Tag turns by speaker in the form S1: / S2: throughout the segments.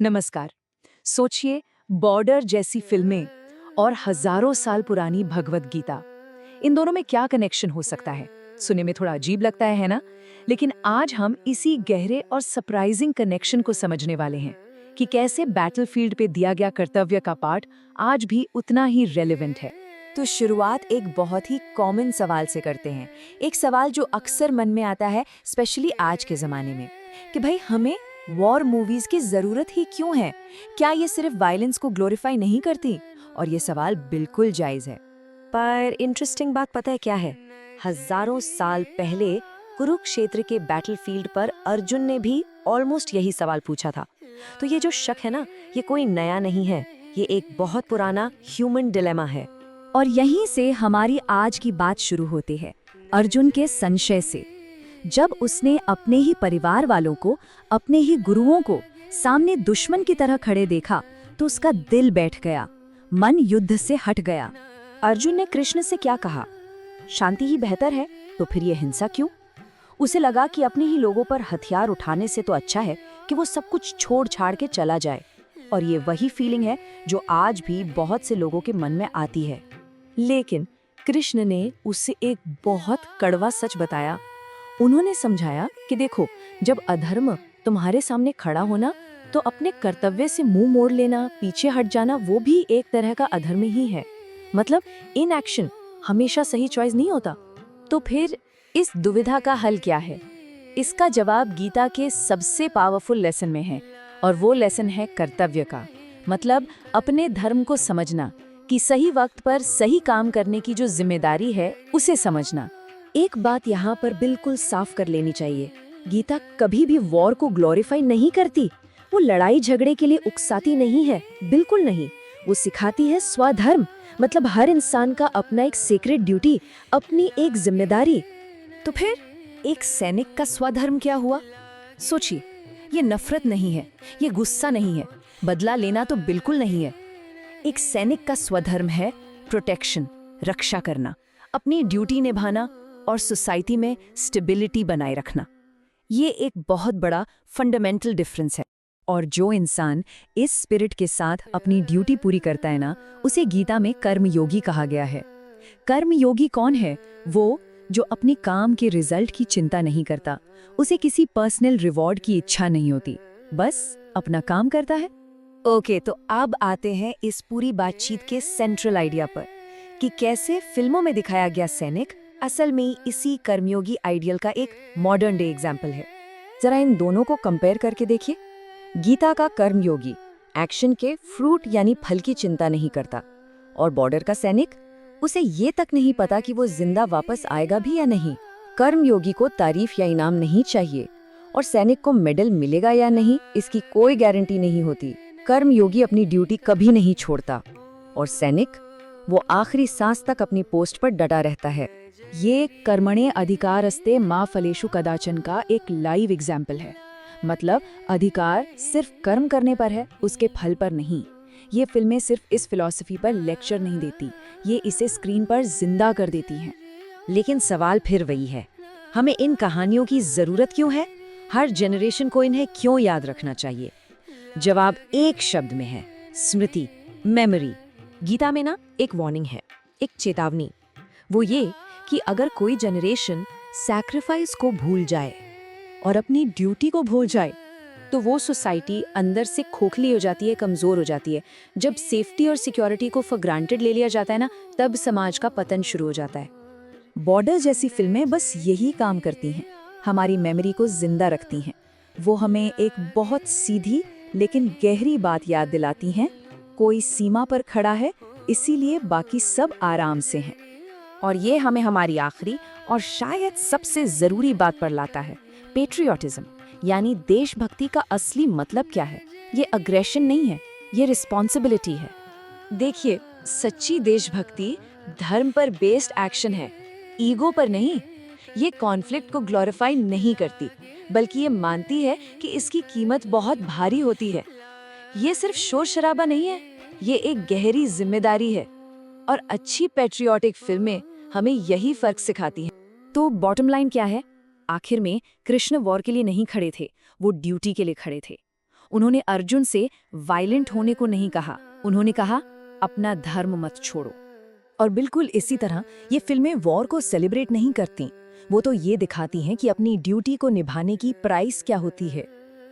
S1: नमस्कार। सोचिए, बॉर्डर जैसी फिल्में और हजारों साल पुरानी भगवत गीता, इन दोनों में क्या कनेक्शन हो सकता है? सुनने में थोड़ा अजीब लगता है ना? लेकिन आज हम इसी गहरे और सरप्राइजिंग कनेक्शन को समझने वाले हैं कि कैसे बैटलफील्ड पे दिया गया कर्तव्य का पाठ आज भी उतना ही रेलेवेंट है।
S2: तो शुरुआत एक बहुत ही कॉमन सवाल से करते हैं। एक सवाल जो अक्सर मन में आता है, स्पेशली आज के ज़माने में, कि भाई हमें वॉर मूवीज़ की ज़रूरत ही क्यों है? क्या ये सिर्फ वायलेंस को ग्लोरीफाई नहीं करती? और ये सवाल बिल्कुल जायज़ है। पर इंटरेस्टिंग बात पता है क्या है? हज़ारों साल पहले कुरुक्षेत्र के बैटलफील्ड पर अर्जुन ने भी ऑलमोस्ट यही सवाल पूछा था। तो ये जो शक है ना, ये कोई नया नहीं है। ये एक बहुत पुराना ह्यूमन डिलेमा है।
S3: और यहीं से हमारी आज की बात शुरू होती है, अर्जुन के संशय से। जब उसने अपने ही परिवार वालों को, अपने ही गुरुओं को सामने दुश्मन की तरह खड़े देखा, तो उसका दिल बैठ गया, मन युद्ध से हट गया।
S2: अर्जुन ने कृष्ण से क्या कहा? शांति ही बेहतर है, तो फिर ये हिंसा क्यों? उसे लगा कि अपने ही लोगों पर हथियार उठाने से तो अच्छा है कि वो सब कुछ छोड़ छाड़ के चला जाए। और ये वही फीलिंग है जो आज भी बहुत से लोगों के मन में आती है। लेकिन कृष्ण ने उससे एक बहुत कड़वा सच बताया। उन्होंने समझाया कि देखो, जब अधर्म तुम्हारे सामने खड़ा होना, तो अपने कर्तव्य से मुंह मोड़ लेना, पीछे हट जाना, वो भी एक तरह का अधर्म ही है। मतलब इन एक्शन हमेशा सही चॉइस नहीं होता। तो फिर इस दुविधा का हल क्या है? इसका जवाब गीता के सबसे पावरफुल लेसन में है, और वो लेसन है कर्तव्य का। मतलब अपने धर्म को समझना, कि सही वक्त पर सही काम करने की जो जिम्मेदारी है, उसे समझना। एक बात यहाँ पर बिल्कुल साफ कर लेनी चाहिए, गीता कभी भी वॉर को ग्लोरीफाई नहीं करती। वो लड़ाई झगड़े के लिए उकसाती नहीं है, बिल्कुल नहीं। वो सिखाती है स्वधर्म, मतलब हर इंसान का अपना एक सीक्रेट ड्यूटी, अपनी एक जिम्मेदारी। तो फिर एक सैनिक का स्वधर्म क्या हुआ? सोचिए, ये नफरत नहीं है, ये गुस्सा नहीं है, बदला लेना तो बिल्कुल नहीं है। एक सैनिक का स्वधर्म है प्रोटेक्शन, रक्षा करना, अपनी ड्यूटी निभाना और सोसाइटी में स्टेबिलिटी बनाए रखना। ये एक बहुत बड़ा फंडामेंटल डिफरेंस है। और जो इंसान इस स्पिरिट के साथ अपनी ड्यूटी पूरी करता है ना, उसे गीता में कर्मयोगी कहा गया है। कर्मयोगी कौन है? वो जो अपनी काम के रिजल्ट की चिंता नहीं करता, उसे किसी पर्सनल रिवॉर्ड की इच्छा नहीं होती, बस अपना काम करता है। ओके, तो अब आते हैं इस पूरी बातचीत के सेंट्रल आइडिया पर, कि कैसे फिल्मों में दिखाया गया सैनिक असल में इसी कर्मयोगी आइडियल का एक मॉडर्न डे एग्जाम्पल है। जरा इन दोनों को कंपेयर करके देखिए। गीता का कर्मयोगी एक्शन के फ्रूट यानी फल की चिंता नहीं करता, और बॉर्डर का सैनिक, उसे ये तक नहीं पता कि वो जिंदा वापस आएगा भी या नहीं। कर्मयोगी को तारीफ या इनाम नहीं चाहिए, और सैनिक को मेडल मिलेगा या नहीं, इसकी कोई गारंटी नहीं होती। कर्मयोगी अपनी ड्यूटी कभी नहीं छोड़ता, और सैनिक, वो आखिरी सांस तक अपनी पोस्ट पर डटा रहता है।
S1: ये कर्मणे अधिकारस्ते मा फलेषु कदाचन का एक लाइव एग्जाम्पल है। मतलब अधिकार सिर्फ कर्म करने पर है, उसके फल पर नहीं। ये फिल्में सिर्फ इस फिलॉसफी पर लेक्चर नहीं देती, ये इसे स्क्रीन पर जिंदा कर देती हैं।
S2: लेकिन सवाल फिर वही है, हमें इन कहानियों की जरूरत क्यों है? हर जनरेशन को इन्हें क्यों याद रखना चाहिए? जवाब एक शब्द में है, स्मृति, मेमोरी। गीता में ना एक वार्निंग है, एक चेतावनी। वो ये कि अगर कोई जनरेशन सैक्रिफाइस को भूल जाए और अपनी ड्यूटी को भूल जाए, तो वो सोसाइटी अंदर से खोखली हो जाती है, कमजोर हो जाती है। जब सेफ्टी और सिक्योरिटी को फॉर ग्रांटेड ले लिया जाता है ना, तब समाज का पतन शुरू हो जाता है।
S3: बॉर्डर जैसी फिल्में बस यही काम करती हैं, हमारी मेमोरी को जिंदा रखती हैं। वो हमें एक बहुत सीधी लेकिन गहरी बात याद दिलाती हैं, कोई सीमा पर खड़ा है, इसीलिए बाकी सब आराम से हैं।
S2: और ये हमें हमारी आखिरी और शायद सबसे जरूरी बात पर लाता है, पेट्रियोटिज्म, यानी देशभक्ति का असली मतलब क्या है? ये अग्रेशन नहीं है, ये रिस्पॉन्सिबिलिटी है। देखिए, सच्ची देशभक्ति धर्म पर बेस्ड एक्शन है, ईगो पर नहीं। ये कॉन्फ्लिक्ट को ग्लोरीफाई नहीं करती, बल्कि ये मानती है कि इसकी कीमत बहुत भारी होती है। ये सिर्फ शोर शराबा नहीं है, ये एक गहरी जिम्मेदारी है। और अच्छी पैट्रियोटिक फिल्में हमें यही फर्क सिखाती हैं। तो बॉटम लाइन क्या है? आखिर में कृष्ण वॉर के लिए नहीं खड़े थे, वो ड्यूटी के लिए खड़े थे।
S1: उन्होंने अर्जुन से वायलेंट होने को नहीं कहा, उन्होंने कहा अपना धर्म मत छोड़ो।
S2: और बिल्कुल इसी तरह ये फिल्में वॉर को सेलिब्रेट नहीं करती, वो तो ये दिखाती हैं कि अपनी ड्यूटी को निभाने की प्राइस क्या होती है।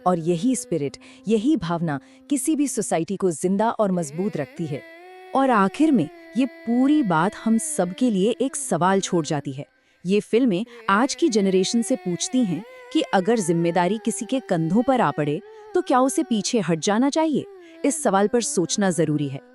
S2: और यही स्पिरिट, यही भावना किसी भी सोसाइटी को जिंदा और मजबूत रखती है। और आखिर में ये पूरी बात हम सबके लिए एक सवाल छोड़ जाती है। ये फिल्में आज की जनरेशन से पूछती हैं कि अगर जिम्मेदारी किसी के कंधों पर आ पड़े तो क्या उसे पीछे हट जाना चाहिए? इस सवाल पर सोचना जरूरी है।